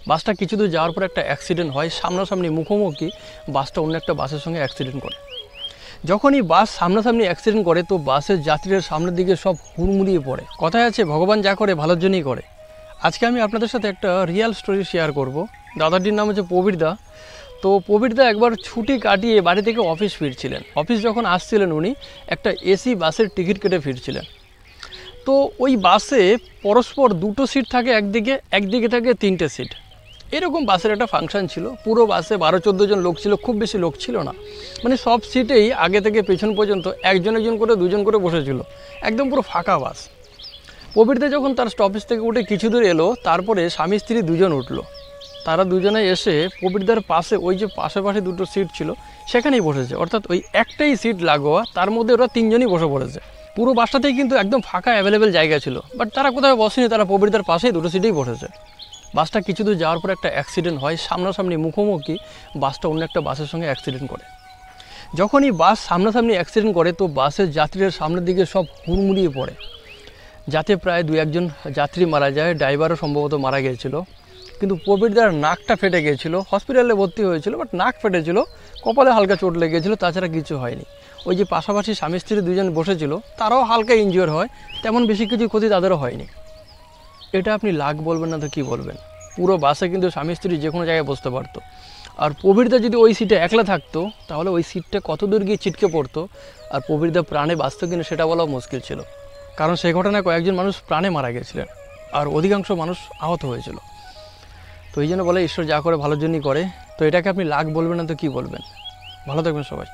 বাসটা কিছু দূর যাওয়ার পর একটা অ্যাক্সিডেন্ট হয়, সামনাসামনি মুখোমুখি বাসটা অন্য একটা বাসের সঙ্গে অ্যাক্সিডেন্ট করে। যখনই বাস সামনাসামনি অ্যাক্সিডেন্ট করে তো বাসের যাত্রীরা সামনের দিকে সব হুড়মুড়িয়ে পড়ে। কথায় আছে ভগবান যা করে ভালোর জন্যই করে। আজকে আমি আপনাদের সাথে একটা রিয়েল স্টোরি শেয়ার করব। দাদাটির নাম হচ্ছে প্রবীর দা। তো প্রবীর দা একবার ছুটি কাটিয়ে বাড়ি থেকে অফিস ফিরছিলেন। অফিস যখন আসছিলেন উনি একটা এসি বাসের টিকিট কেটে ফিরছিলেন। তো ওই বাসে পরস্পর দুটো সিট থাকে, একদিকে থাকে তিনটে সিট। এরকম বাসের একটা ফাংশন ছিল। পুরো বাসে 12-14 জন লোক ছিল, খুব বেশি লোক ছিল না। মানে সব সিটেই আগে থেকে পেছন পর্যন্ত একজন করে দুজন করে বসেছিল, একদম পুরো ফাঁকা বাস। প্রবীরদা যখন তার স্টপেজ থেকে উঠে কিছু দূর এলো, তারপরে স্বামী স্ত্রী দুজন উঠলো। তারা দুজনে এসে প্রবীরদার পাশে ওই যে পাশাপাশি দুটো সিট ছিল সেখানেই বসেছে, অর্থাৎ ওই একটাই সিট লাগোয়া, তার মধ্যে ওরা তিনজনই বসে পড়েছে। পুরো বাসটাতেই কিন্তু একদম ফাঁকা অ্যাভেলেবেল জায়গা ছিল, বাট তারা কোথাও বসেনি, তারা প্রবীরদার পাশেই দুটো সিটেই বসেছে। বাসটা কিছু দূর যাওয়ার পর একটা অ্যাক্সিডেন্ট হয়, সামনাসামনি মুখোমুখি বাসটা অন্য একটা বাসের সঙ্গে অ্যাক্সিডেন্ট করে। যখনই বাস সামনাসামনি অ্যাক্সিডেন্ট করে তো বাসের যাত্রীরা সামনের দিকে সব হুড়মুড়িয়ে পড়ে, যাতে প্রায় 2-1 যাত্রী মারা যায়, ড্রাইভারও সম্ভবত মারা গিয়েছিল। কিন্তু প্রবীরদার নাকটা ফেটে গিয়েছিল, হসপিটালে ভর্তি হয়েছিল, বাট নাক ফেটেছিল, কপালে হালকা চোট লেগেছিল, তাছাড়া কিছু হয়নি। ওই যে পাশাপাশি স্বামী স্ত্রী দুজন বসেছিল তারাও হালকা ইনজিওর হয়, তেমন বেশি কিছু ক্ষতি তাদেরও হয়নি। এটা আপনি লাক বলবেন না তো কী বলবেন? পুরো বাসে কিন্তু স্বামী স্ত্রী যে কোনো জায়গায় বসতে পারতো। আর প্রবীরদা যদি ওই সিটে একলা থাকতো তাহলে ওই সিটটা কত দূর গিয়ে ছিটকে পড়তো আর প্রবীরদা প্রাণে বাঁচত কিনা সেটা বলাও মুশকিল ছিল। কারণ সেই ঘটনায় কয়েকজন মানুষ প্রাণে মারা গেছিলেন আর অধিকাংশ মানুষ আহত হয়েছিল। তো এই জন্য বলে ঈশ্বর যা করে ভালোর জন্যই করে। তো এটাকে আপনি লাক বলবেন না তো কী বলবেন? ভালো থাকবেন সবাই।